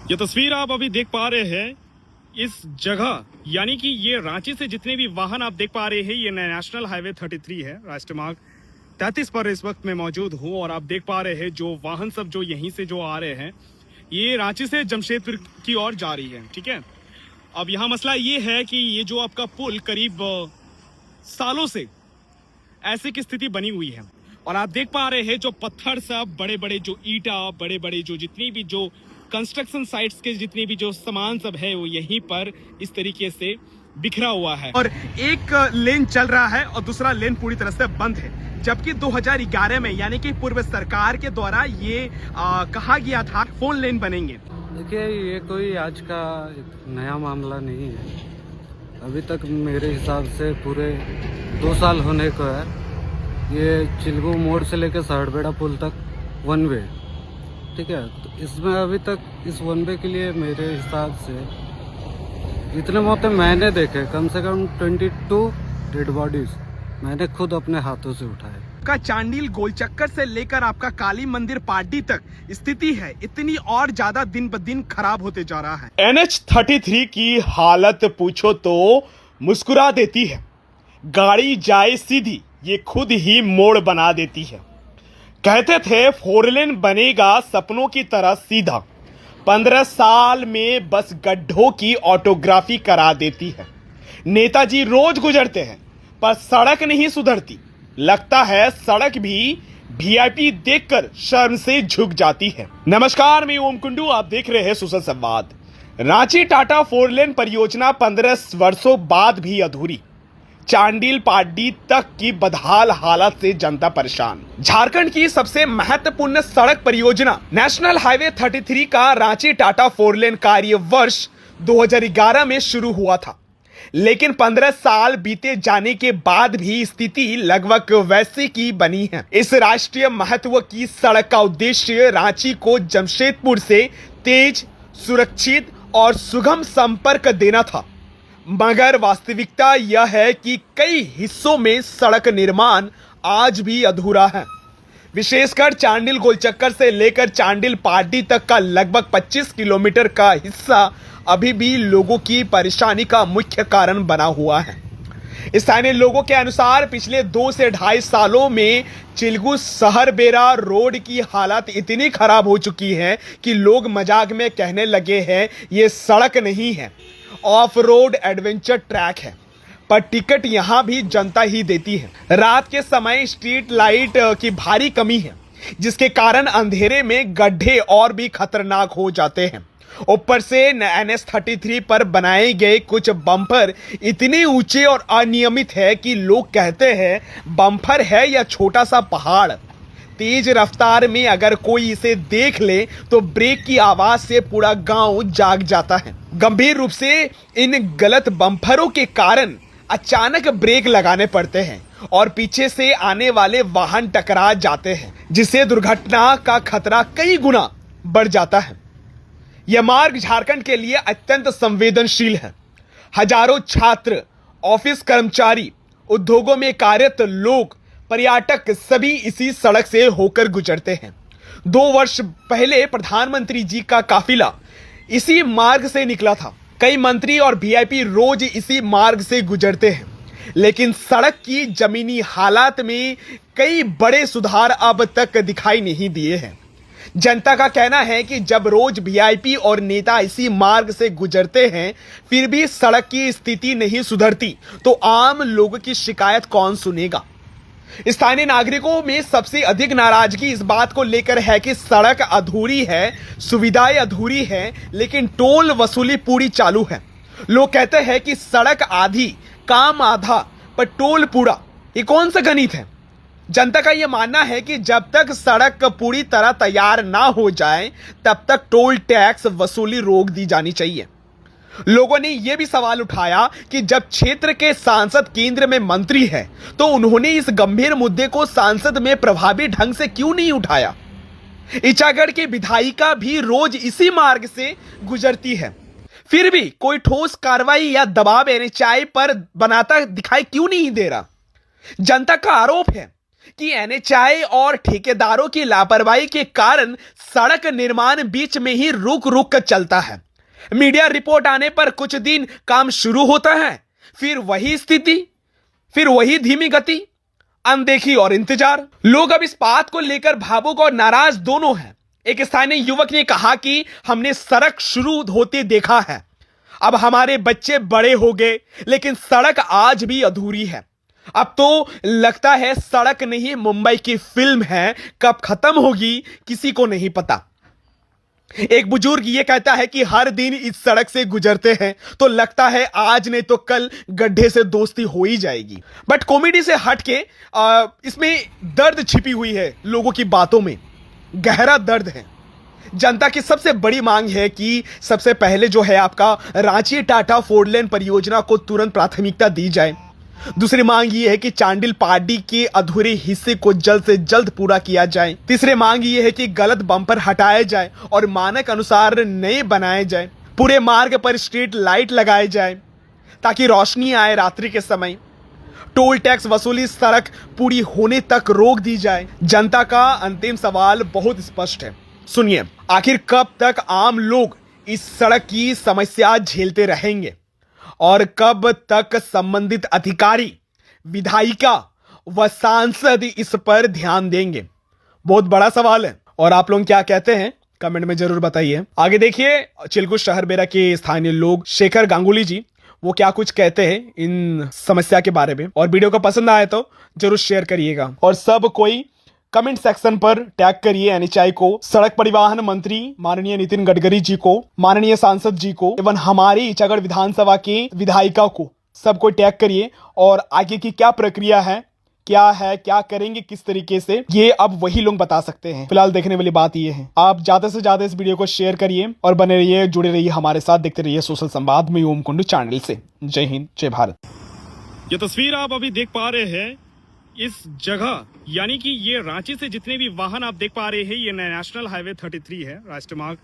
ये तस्वीर आप अभी देख पा रहे हैं इस जगह, यानी कि ये रांची से जितने भी वाहन आप देख पा रहे हैं, ये नेशनल हाईवे 33 है, राष्ट्रीय मार्ग 33 पर इस वक्त मैं मौजूद हूँ। और आप देख पा रहे हैं जो वाहन सब जो यहीं से जो आ रहे हैं, ये रांची से जमशेदपुर की ओर जा रही है। ठीक है, अब यहाँ मसला ये है कि ये जो आपका पुल करीब सालों से ऐसे की स्थिति बनी हुई है। और आप देख पा रहे हैं जो पत्थर सब, बड़े बड़े जो ईटा, बड़े बड़े जो जितनी भी जो कंस्ट्रक्शन साइट्स के जितने भी जो सामान सब है, वो यहीं पर इस तरीके से बिखरा हुआ है। और एक लेन चल रहा है और दूसरा लेन पूरी तरह से बंद है। जबकि 2011 में, यानी कि पूर्व सरकार के द्वारा ये कहा गया था 4 लेन बनेंगे। देखिए, ये कोई आज का नया मामला नहीं है। अभी तक मेरे हिसाब से पूरे 2 साल होने को है। ये चिलगू मोड़ से लेकर सहड़बेड़ा पुल तक 1 वे, ठीक है। तो इसमें अभी तक इस 1 वे के लिए मेरे हिसाब से जितने मौतें मैंने देखे, कम से कम 22 डेड बॉडीज मैंने खुद अपने हाथों से उठाए। का चांडिल गोलचक्कर से लेकर आपका काली मंदिर पार्टी तक स्थिति है इतनी और ज्यादा दिन ब दिन खराब होते जा रहा है। NH33 की हालत पूछो तो मुस्कुरा देती है। गाड़ी जाए सीधी, ये खुद ही मोड़ बना देती है। कहते थे 4 लेन बनेगा सपनों की तरह सीधा, 15 साल में बस गड्ढों की ऑटोग्राफी करा देती है। नेताजी रोज गुजरते हैं पर सड़क नहीं सुधरती। लगता है सड़क भी VIP देखकर शर्म से झुक जाती है। नमस्कार, मैं ओम कुंडू, आप देख रहे हैं सुसर संवाद। रांची टाटा 4 लेन परियोजना 15 वर्षों बाद भी अधूरी। चांडिल पाड्डी तक की बदहाल हालत से जनता परेशान। झारखंड की सबसे महत्वपूर्ण सड़क परियोजना नेशनल हाईवे 33 का रांची टाटा 4 लेन कार्य वर्ष 2011 में शुरू हुआ था, लेकिन 15 साल बीते जाने के बाद भी स्थिति लगभग वैसी की बनी है। इस राष्ट्रीय महत्व की सड़क का उद्देश्य रांची को जमशेदपुर से तेज, सुरक्षित और सुगम संपर्क देना था, मगर वास्तविकता यह है कि कई हिस्सों में सड़क निर्माण आज भी अधूरा है। विशेषकर चांडिल गोलचक्कर से लेकर चांडिल पार्टी तक का लगभग 25 किलोमीटर का हिस्सा अभी भी लोगों की परेशानी का मुख्य कारण बना हुआ है। स्थानीय लोगों के अनुसार पिछले 2 से 2.5 सालों में चिलगू सहरबेड़ा रोड की हालत इतनी खराब हो चुकी है कि लोग मजाक में कहने लगे हैं ये सड़क नहीं है, ऑफ रोड एडवेंचर ट्रैक है। पर टिकट यहां भी जनता ही देती है। रात के समय स्ट्रीट लाइट की भारी कमी है, जिसके कारण अंधेरे में गड्ढे और भी खतरनाक हो जाते हैं। ऊपर से NH33 पर बनाए गए कुछ बम्पर इतने ऊंचे और अनियमित है कि लोग कहते हैं बम्पर है या छोटा सा पहाड़। तेज रफ्तार में अगर कोई इसे देख ले तो ब्रेक की आवाज से पूरा गांव जाग जाता है। गंभीर रूप से इन गलत बम्परों के कारण अचानक ब्रेक लगाने पड़ते हैं और पीछे से आने वाले वाहन टकरा जाते हैं, जिससे दुर्घटना का खतरा कई गुना बढ़ जाता है। यह मार्ग झारखंड के लिए अत्यंत संवेदनशील है। हजारों छात्र, ऑफिस कर्मचारी, उद्योगों में कार्यरत लोग, पर्यटक सभी इसी सड़क से होकर गुजरते हैं। 2 वर्ष पहले प्रधानमंत्री जी का काफिला इसी मार्ग से निकला था। कई मंत्री और VIP रोज इसी मार्ग से गुजरते हैं, लेकिन सड़क की जमीनी हालात में कई बड़े सुधार अब तक दिखाई नहीं दिए हैं। जनता का कहना है कि जब रोज VIP और नेता इसी मार्ग से गुजरते हैं, फिर भी सड़क की स्थिति नहीं सुधरती, तो आम लोगों की शिकायत कौन सुनेगा। स्थानीय नागरिकों में सबसे अधिक नाराजगी इस बात को लेकर है कि सड़क अधूरी है, सुविधाएं अधूरी हैं, लेकिन टोल वसूली पूरी चालू है। लोग कहते हैं कि सड़क आधी, काम आधा, पर टोल पूरा। ये कौन सा गणित है। जनता का यह मानना है कि जब तक सड़क पूरी तरह तैयार ना हो जाए, तब तक टोल टैक्स वसूली रोक दी जानी चाहिए। लोगों ने यह भी सवाल उठाया कि जब क्षेत्र के सांसद केंद्र में मंत्री है, तो उन्होंने इस गंभीर मुद्दे को सांसद में प्रभावी ढंग से क्यों नहीं उठाया। ईचागढ़ की विधायिका भी रोज इसी मार्ग से गुजरती है, फिर भी कोई ठोस कार्रवाई या दबाव NHAI पर बनाता दिखाई क्यों नहीं दे रहा। जनता का आरोप है कि एनएचआई और ठेकेदारों की लापरवाही के कारण सड़क निर्माण बीच में ही रुक रुक कर चलता है। मीडिया रिपोर्ट आने पर कुछ दिन काम शुरू होता है, फिर वही स्थिति, फिर वही धीमी गति, अनदेखी और इंतजार। लोग अब इस बात को लेकर भावुक और नाराज दोनों हैं। एक स्थानीय युवक ने कहा कि हमने सड़क शुरू होते देखा है, अब हमारे बच्चे बड़े हो गए, लेकिन सड़क आज भी अधूरी है। अब तो लगता है सड़क नहीं मुंबई की फिल्म है, कब खत्म होगी किसी को नहीं पता। एक बुजुर्ग ये कहता है कि हर दिन इस सड़क से गुजरते हैं तो लगता है आज नहीं तो कल गड्ढे से दोस्ती हो ही जाएगी। बट कॉमेडी से हटके इसमें दर्द छिपी हुई है, लोगों की बातों में गहरा दर्द है। जनता की सबसे बड़ी मांग है कि सबसे पहले जो है आपका रांची टाटा 4 लेन परियोजना को तुरंत प्राथमिकता दी जाए। दूसरी मांग ये है कि चांडिल पार्डी के अधूरे हिस्से को जल्द से जल्द पूरा किया जाए। तीसरी मांग ये है कि गलत बम्पर हटाए जाए और मानक अनुसार नए बनाए जाए। पूरे मार्ग पर स्ट्रीट लाइट लगाए जाए ताकि रोशनी आए रात्रि के समय। टोल टैक्स वसूली सड़क पूरी होने तक रोक दी जाए। जनता का अंतिम सवाल बहुत स्पष्ट है, सुनिए, आखिर कब तक आम लोग इस सड़क की समस्या झेलते रहेंगे और कब तक संबंधित अधिकारी, विधायिका व सांसद इस पर ध्यान देंगे? बहुत बड़ा सवाल है। और आप लोग क्या कहते हैं कमेंट में जरूर बताइए। आगे देखिए चिलगू शहर बेरा के स्थानीय लोग शेखर गांगुली जी, वो क्या कुछ कहते हैं इन समस्या के बारे में। और वीडियो को पसंद आए तो जरूर शेयर करिएगा और सब कोई कमेंट सेक्शन पर टैग करिए एनएचआई को, सड़क परिवहन मंत्री माननीय नितिन गडकरी जी को, माननीय सांसद जी को एवं हमारी ईचागढ़ विधानसभा के विधायिका को, सबको टैग करिए। और आगे की क्या प्रक्रिया है, क्या करेंगे, किस तरीके से, ये अब वही लोग बता सकते हैं। फिलहाल देखने वाली बात ये है, आप ज्यादा से ज्यादा इस वीडियो को शेयर करिए और बने रहिए, जुड़े रहिए हमारे साथ, देखते रहिए सोशल संवाद में ओम कुंडू चैनल से। जय हिंद, जय भारत। ये तस्वीर आप अभी देख पा रहे हैं इस जगह, यानी कि ये रांची से जितने भी वाहन आप देख पा रहे हैं, ये नेशनल हाईवे 33 है, राष्ट्रीय मार्ग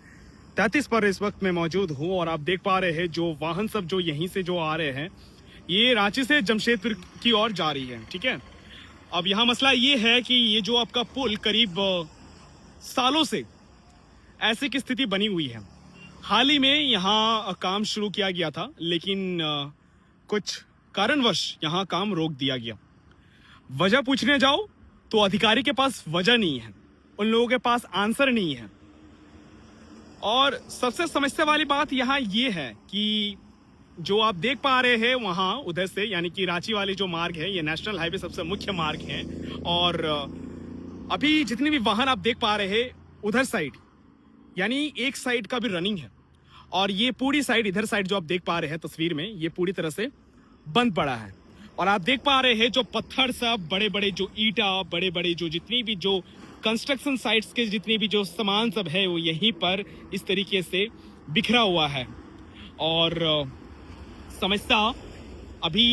33 पर इस वक्त मैं मौजूद हूँ। और आप देख पा रहे हैं जो वाहन सब जो यहीं से जो आ रहे हैं, ये रांची से जमशेदपुर की ओर जा रही है। ठीक है, अब यहाँ मसला ये है कि ये जो आपका पुल करीब सालों से ऐसे की स्थिति बनी हुई है। हाल ही में यहाँ काम शुरू किया गया था, लेकिन कुछ कारणवश यहाँ काम रोक दिया गया। वजह पूछने जाओ तो अधिकारी के पास वजह नहीं है, उन लोगों के पास आंसर नहीं है। और सबसे समस्या वाली बात यहाँ ये है कि जो आप देख पा रहे हैं वहाँ उधर से, यानी कि रांची वाली जो मार्ग है, ये नेशनल हाईवे सबसे मुख्य मार्ग है। और अभी जितने भी वाहन आप देख पा रहे हैं उधर साइड, यानी एक साइड का भी रनिंग है, और ये पूरी साइड, इधर साइड जो आप देख पा रहे हैं तस्वीर में, ये पूरी तरह से बंद पड़ा है। और आप देख पा रहे हैं जो पत्थर सब, बड़े बड़े जो ईटा, बड़े बड़े जो जितनी भी जो कंस्ट्रक्शन साइट्स के जितने भी जो सामान सब है, वो यहीं पर इस तरीके से बिखरा हुआ है। और समस्या अभी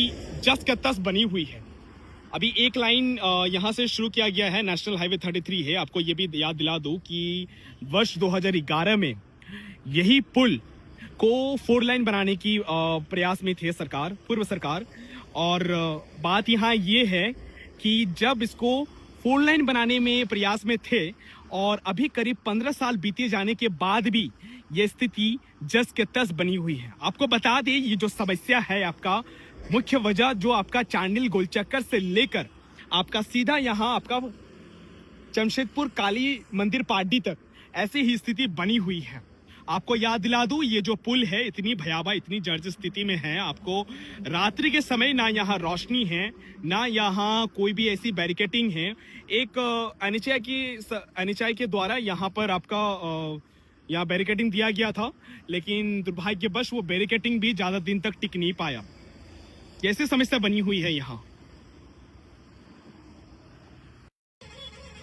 जस का तस बनी हुई है। अभी एक लाइन यहाँ से शुरू किया गया है, नेशनल हाईवे 33 है। आपको ये भी याद दिला दूं कि वर्ष 2011 में यही पुल को 4 लाइन बनाने की प्रयास में थे सरकार, पूर्व सरकार। और बात यहाँ ये है कि जब इसको 4 लाइन बनाने में प्रयास में थे और अभी करीब 15 साल बीते जाने के बाद भी ये स्थिति जस के तस बनी हुई है। आपको बता दें, ये जो समस्या है आपका मुख्य वजह जो आपका चांडिल गोलचक्कर से लेकर आपका सीधा यहाँ आपका जमशेदपुर काली मंदिर पार्टी तक ऐसी ही स्थिति बनी हुई है। आपको याद दिला दूं, ये जो पुल है इतनी भयावह, इतनी जर्जर स्थिति में है। आपको रात्रि के समय ना यहाँ रोशनी है, ना यहाँ कोई भी ऐसी बैरिकेटिंग है। एक एनएचआई के द्वारा यहाँ पर आपका यहाँ बैरिकेटिंग दिया गया था, लेकिन दुर्भाग्यवश वो बैरिकेटिंग भी ज्यादा दिन तक टिक नहीं पाया। ऐसी समस्या बनी हुई है यहाँ।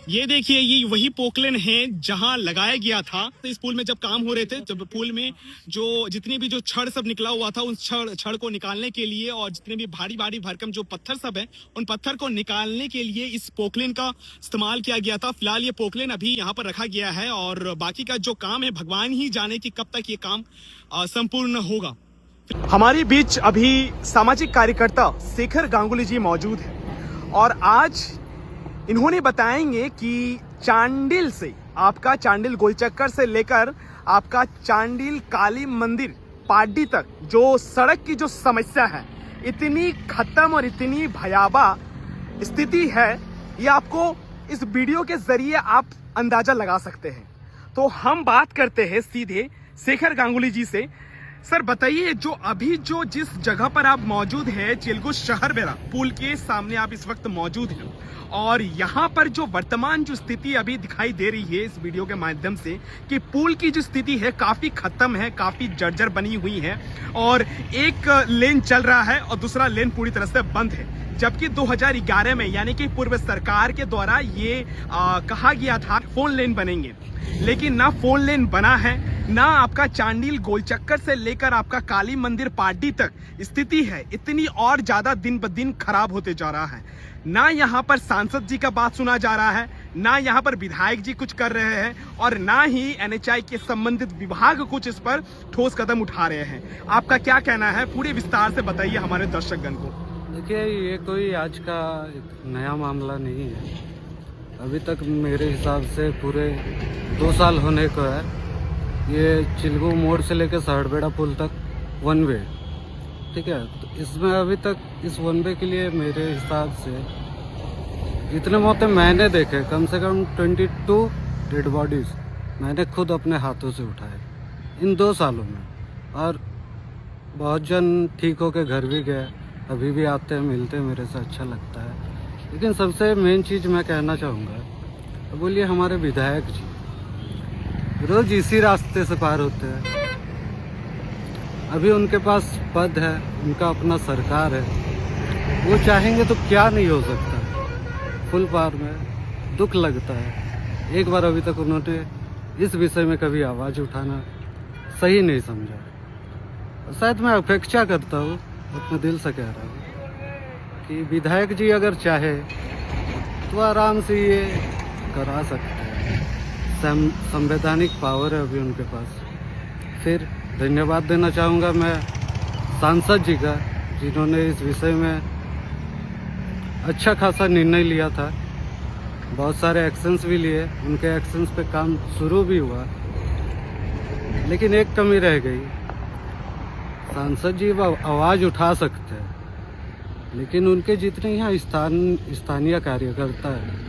ये देखिए, ये वही पोकलेन है जहां लगाया गया था। तो इस पुल में जब काम हो रहे थे, जब पुल में जो जितने भी जो छड़ सब निकला हुआ था, उन छड़ को निकालने के लिए, और जितने भी भारी भारी भरकम जो पत्थर सब है, उन पत्थर को निकालने के लिए इस पोकलेन का इस्तेमाल किया गया था। फिलहाल ये पोकलेन अभी यहाँ पर रखा गया है, और बाकी का जो काम है भगवान ही जाने कि कब तक ये काम संपूर्ण होगा। हमारे बीच अभी सामाजिक कार्यकर्ता शेखर गांगुली जी मौजूद हैं और आज इन्होंने बताएंगे कि चांडिल से आपका चांडिल गोलचक्कर से लेकर आपका चांडिल काली मंदिर पार्डी तक जो सड़क की जो समस्या है इतनी खत्म और इतनी भयावह स्थिति है, ये आपको इस वीडियो के जरिए आप अंदाजा लगा सकते हैं। तो हम बात करते हैं सीधे शेखर गांगुली जी से। सर बताइए, जो जिस जगह पर आप मौजूद हैं, चिलगू शहर बेरा पुल के सामने आप इस वक्त मौजूद हैं, और यहाँ पर जो वर्तमान जो स्थिति अभी दिखाई दे रही है इस वीडियो के माध्यम से कि पुल की जो स्थिति है काफी खत्म है, काफी जर्जर बनी हुई है, और एक लेन चल रहा है और दूसरा लेन पूरी तरह से बंद है। जबकि 2011 में यानी कि पूर्व सरकार के द्वारा ये कहा गया था 4 लेन बनेंगे, लेकिन ना 4 लेन बना है, ना आपका चांडिल गोलचक्कर से लेकर आपका काली मंदिर पार्डी तक स्थिति है इतनी और ज्यादा दिन ब दिन खराब होते जा रहा है। ना यहाँ पर सांसद जी का बात सुना जा रहा है, ना यहाँ पर विधायक जी कुछ कर रहे हैं, और ना ही NHAI के संबंधित विभाग कुछ इस पर ठोस कदम उठा रहे हैं। आपका क्या कहना है, पूरे विस्तार से बताइए हमारे दर्शकगण को। देखिए, ये कोई आज का एक नया मामला नहीं है। अभी तक मेरे हिसाब से पूरे 2 साल होने को है। ये चिलगू मोड़ से लेकर सहड़बेड़ा पुल तक 1 वे, ठीक है। तो इसमें अभी तक इस 1 वे के लिए मेरे हिसाब से जितने मौतें मैंने देखे, कम से कम 22 डेड बॉडीज मैंने खुद अपने हाथों से उठाए इन 2 सालों में, और बहुत जन ठीक होकर घर भी गए, अभी भी आते हैं, मिलते हैं, मेरे से अच्छा लगता है। लेकिन सबसे मेन चीज़ मैं कहना चाहूँगा, तो बोलिए हमारे विधायक जी रोज इसी रास्ते से पार होते हैं। अभी उनके पास पद है, उनका अपना सरकार है, वो चाहेंगे तो क्या नहीं हो सकता। फुल पार में दुख लगता है। एक बार अभी तक उन्होंने इस विषय में कभी आवाज़ उठाना सही नहीं समझा। शायद मैं अपेक्षा करता हूँ, अपने दिल से कह रहा हूँ कि विधायक जी अगर चाहे तो आराम से ये करा सकते हैं। संवैधानिक पावर है अभी उनके पास। फिर धन्यवाद देना चाहूँगा मैं सांसद जी का, जिन्होंने इस विषय में अच्छा खासा निर्णय लिया था, बहुत सारे एक्शंस भी लिए, उनके एक्शंस पे काम शुरू भी हुआ। लेकिन एक कमी रह गई, सांसद जी वो आवाज़ उठा सकते हैं, लेकिन उनके जितने यहाँ स्थानीय कार्यकर्ता है,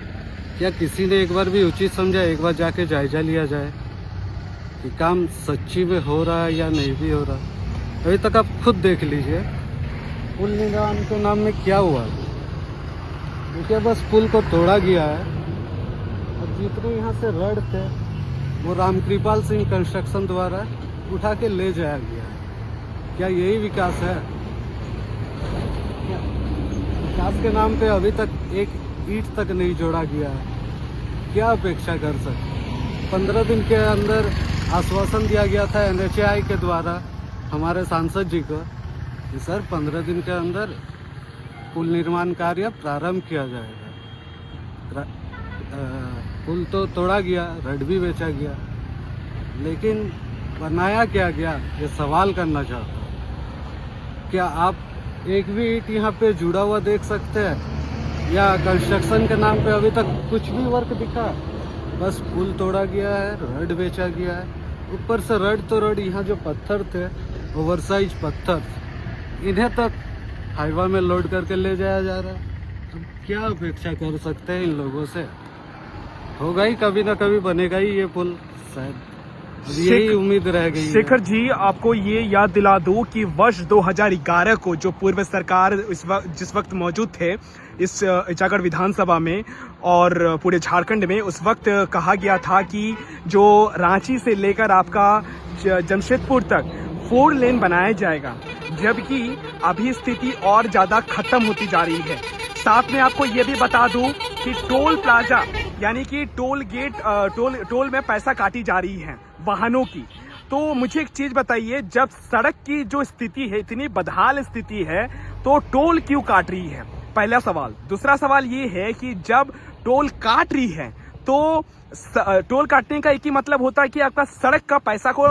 क्या किसी ने एक बार भी उचित समझा एक बार जाके जायजा लिया जाए कि काम सच्ची में हो रहा है या नहीं भी हो रहा। अभी तक आप खुद देख लीजिए पुल निर्माण के नाम में क्या हुआ। देखिए, बस पुल को तोड़ा गया है, और जितने यहाँ से रड थे वो रामकृपाल सिंह कंस्ट्रक्शन द्वारा उठा के ले जाया गया। क्या यही विकास है? विकास के नाम पे अभी तक एक ईंट तक नहीं जोड़ा गया है। क्या अपेक्षा कर सकते? 15 दिन के अंदर आश्वासन दिया गया था NHAI के द्वारा हमारे सांसद जी को कि सर 15 दिन के अंदर पुल निर्माण कार्य प्रारंभ किया जाएगा। पुल तो तोड़ा गया, रड भी बेचा गया, लेकिन बनाया क्या गया, ये सवाल करना चाहता हूँ। क्या आप एक भी ईंट यहाँ पे जुड़ा हुआ देख सकते हैं, या कंस्ट्रक्शन के नाम पे अभी तक कुछ भी वर्क दिखा? बस पुल तोड़ा गया है, रड बेचा गया है। ऊपर से रड तो रड, यहाँ जो पत्थर थे ओवरसाइज पत्थर, इन्हें तक हाईवा में लोड करके ले जाया जा रहा है। अब क्या अपेक्षा कर सकते हैं इन लोगों से? होगा ही, कभी ना कभी बनेगा ही ये पुल, शायद यही उम्मीद रह गई है। शेखर जी, आपको ये याद दिला दूं कि वर्ष 2011 को जो पूर्व सरकार जिस वक्त मौजूद थे इस इचागढ़ विधानसभा में और पूरे झारखंड में, उस वक्त कहा गया था कि जो रांची से लेकर आपका जमशेदपुर तक 4 लेन बनाया जाएगा, जबकि अभी स्थिति और ज्यादा खत्म होती जा रही है। साथ में आपको ये भी बता दूं कि टोल प्लाजा यानी कि टोल गेट टोल में पैसा काटी जा रही है वाहनों की। तो मुझे एक चीज बताइए, जब सड़क की जो स्थिति है इतनी बदहाल स्थिति है, तो टोल क्यों काट रही है? पहला सवाल। दूसरा सवाल ये है कि जब टोल काट रही है तो टोल काटने का एक ही मतलब होता है कि आपका सड़क का पैसा को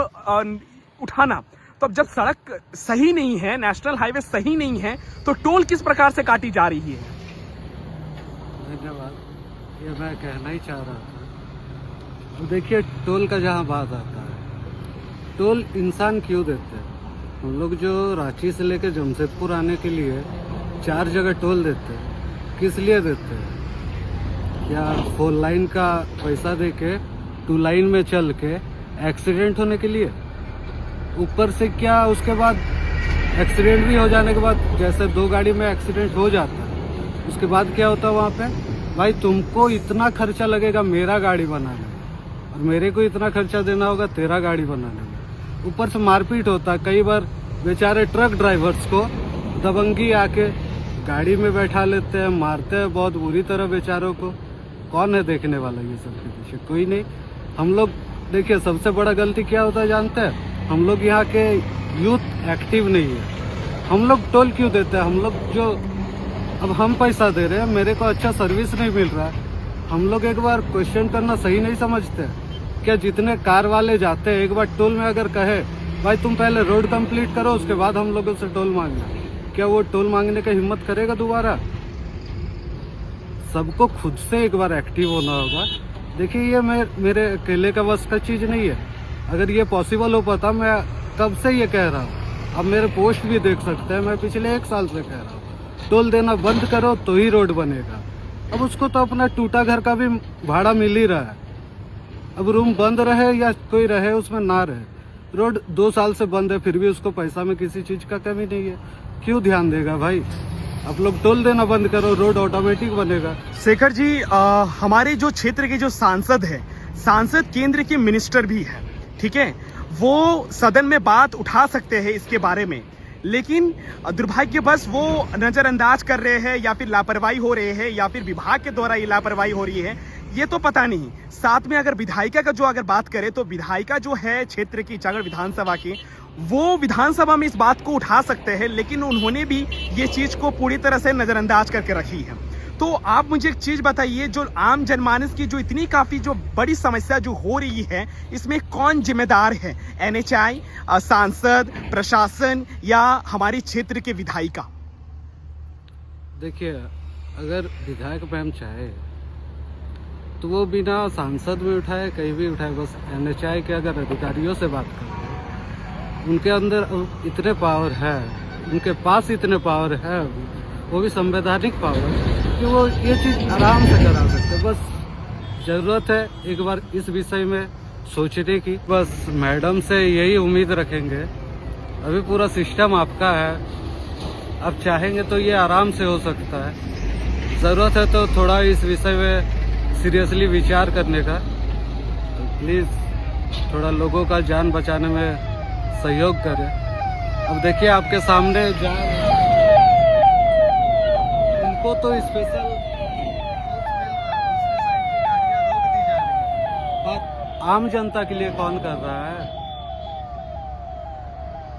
उठाना। तो अब जब सड़क सही नहीं है, नेशनल हाईवे सही नहीं है, तो टोल किस प्रकार से काटी जा रही है? धन्यवाद। ये मैं कहना ही चाह रहा था। अब देखिए, टोल का जहाँ बात आता है, टोल इंसान क्यों देते हैं? हम लोग जो रांची से लेकर जमशेदपुर आने के लिए 4 जगह टोल देते हैं, किस लिए देते हैं? क्या 4 लाइन का पैसा दे के 2 लाइन में चल के एक्सीडेंट होने के लिए? ऊपर से क्या उसके बाद एक्सीडेंट भी हो जाने के बाद, जैसे 2 गाड़ी में एक्सीडेंट हो जाता है, उसके बाद क्या होता है वहाँ पे? भाई तुमको इतना खर्चा लगेगा मेरा गाड़ी बनाने में, और मेरे को इतना खर्चा देना होगा तेरा गाड़ी बनाने में। ऊपर से मारपीट होता है। कई बार बेचारे ट्रक ड्राइवर्स को दबंगी आके गाड़ी में बैठा लेते हैं, मारते हैं बहुत बुरी तरह बेचारों को। कौन है देखने वाला ये सब के पीछे? कोई नहीं। हम लोग देखिए, सबसे बड़ा गलती क्या होता है जानते हैं? हम लोग यहाँ के यूथ एक्टिव नहीं है। हम लोग टोल क्यों देते हैं? हम लोग जो अब हम पैसा दे रहे हैं, मेरे को अच्छा सर्विस नहीं मिल रहा है, हम लोग एक बार क्वेश्चन करना सही नहीं समझते? क्या जितने कार वाले जाते हैं, एक बार टोल में अगर कहे भाई तुम पहले रोड कंप्लीट करो उसके बाद हम लोगों से टोल मांगना, क्या वो टोल मांगने का हिम्मत करेगा दोबारा? सबको खुद से एक बार एक्टिव होना होगा। देखिए, ये मेरे अकेले का बस का चीज़ नहीं है। अगर ये पॉसिबल हो पाता, मैं कब से ये कह रहा हूँ। अब मेरे पोस्ट भी देख सकते हैं, मैं पिछले 1 साल से कह रहा हूँ टोल देना बंद करो तो ही रोड बनेगा। अब उसको तो अपना टूटा घर का भी भाड़ा मिल ही रहा है। अब रूम बंद रहे या कोई रहे उसमें ना रहे, रोड 2 साल से बंद है, फिर भी उसको पैसा में किसी चीज़ का कमी नहीं है। क्यों ध्यान देगा भाई? आप लोग टोल देना बंद करो, रोड ऑटोमेटिक बनेगा। शेखर जी, हमारे जो क्षेत्र के जो सांसद है, सांसद केंद्र के मिनिस्टर भी है, ठीक है, वो सदन में बात उठा सकते हैं इसके बारे में, लेकिन दुर्भाग्यवश वो नजरअंदाज कर रहे हैं, या फिर लापरवाही हो रहे हैं, या फिर विभाग के द्वारा ये लापरवाही हो रही है, ये तो पता नहीं। साथ में अगर विधायिका का जो अगर बात करें तो विधायिका जो है क्षेत्र की ईचागढ़ विधानसभा की, वो विधानसभा में इस बात को उठा सकते हैं, लेकिन उन्होंने भी ये चीज को पूरी तरह से नजरअंदाज करके रखी है। तो आप मुझे एक चीज बताइए, जो आम जनमानस की जो इतनी काफी जो बड़ी समस्या जो हो रही है, इसमें कौन जिम्मेदार है? एनएचआई, सांसद, प्रशासन, या हमारे क्षेत्र के विधायिका? देखिए, अगर विधायक मैम चाहे तो वो बिना सांसद में उठाए, कहीं भी उठाए, बस एनएचआई के अगर अधिकारियों से बात करें, उनके अंदर इतने पावर है, उनके पास इतने पावर है, वो भी संवैधानिक पावर, कि वो ये चीज़ आराम से करा सकते। बस ज़रूरत है एक बार इस विषय में सोचने की। बस मैडम से यही उम्मीद रखेंगे। अभी पूरा सिस्टम आपका है, आप चाहेंगे तो ये आराम से हो सकता है। ज़रूरत है तो थोड़ा इस विषय में सीरियसली विचार करने का। तो प्लीज़ थोड़ा लोगों का जान बचाने में सहयोग करें। अब देखिए, आपके सामने उनको तो स्पेशल बात आम जनता के लिए कौन कर रहा है?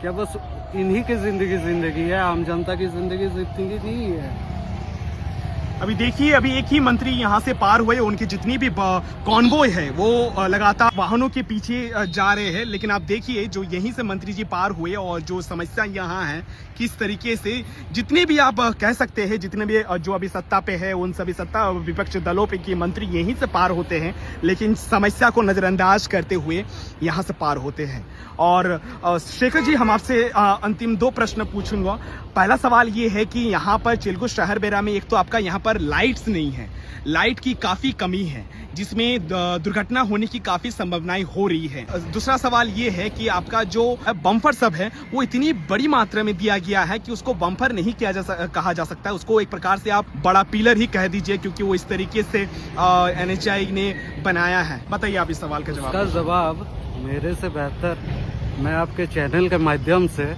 क्या बस इन्हीं की जिंदगी है? आम जनता की जिंदगी नहीं है। अभी देखिए, अभी एक ही मंत्री यहाँ से पार हुए, उनकी जितनी भी कॉन्वॉय है वो लगातार वाहनों के पीछे जा रहे हैं, लेकिन आप देखिए जो यहीं से मंत्री जी पार हुए और जो समस्या यहाँ है, किस तरीके से जितने भी आप कह सकते हैं, जितने भी जो अभी सत्ता पे है, उन सभी सत्ता विपक्ष दलों पे के मंत्री यहीं से पार होते हैं, लेकिन समस्या को नजरअंदाज करते हुए यहाँ से पार होते हैं। और शेखर जी, हम आपसे अंतिम 2 प्रश्न पूछूंगा। पहला सवाल ये है कि यहाँ पर चिलगुल शहर बेरा में एक तो आपका यहाँ पर लाइट्स नहीं है, लाइट की काफी कमी है, जिसमें दुर्घटना होने की काफी संभावनाएं हो रही है। दूसरा सवाल ये है कि आपका जो बम्पर सब है वो इतनी बड़ी मात्रा में दिया गया है कि उसको बम्पर नहीं कहा जा सकता है, उसको एक प्रकार से आप बड़ा पिलर ही कह दीजिए, क्योंकि वो इस तरीके से एनएचआई ने बनाया है। बताइए आप इस सवाल का जवाब। इसका जवाब मेरे से बेहतर मैं आपके चैनल के माध्यम से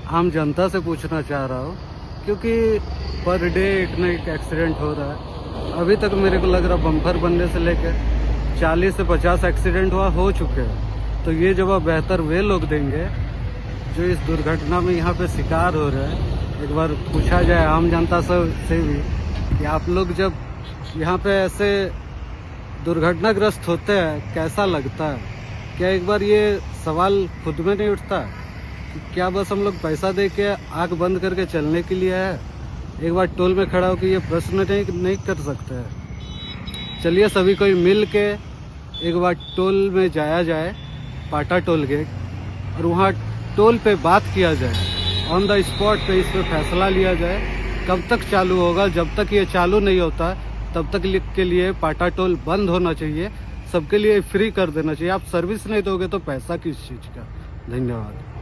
आम जनता से पूछना चाह रहा हूँ, क्योंकि पर डे इतना एक एक्सीडेंट हो रहा है। अभी तक मेरे को लग रहा बम्पर बनने से लेकर 40 से 50 एक्सीडेंट हो चुके हैं। तो ये जवाब बेहतर वे लोग देंगे जो इस दुर्घटना में यहाँ पे शिकार हो रहे हैं। एक बार पूछा जाए आम जनता से भी कि आप लोग जब यहाँ पे ऐसे दुर्घटनाग्रस्त होते हैं कैसा लगता है? क्या एक बार ये सवाल खुद में नहीं उठता कि क्या बस हम लोग पैसा दे के आँख बंद करके चलने के लिए है? एक बार टोल में खड़ा होकर ये प्रश्न नहीं कर सकते हैं। चलिए सभी कोई मिल के एक बार टोल में जाया जाए, पाटा टोल गेट, और वहाँ टोल पे बात किया जाए, ऑन द स्पॉट पे इस पे फैसला लिया जाए कब तक चालू होगा। जब तक ये चालू नहीं होता तब तक के लिए पाटा टोल बंद होना चाहिए, सबके लिए फ्री कर देना चाहिए। आप सर्विस नहीं दोगे तो पैसा किस चीज़ का। धन्यवाद।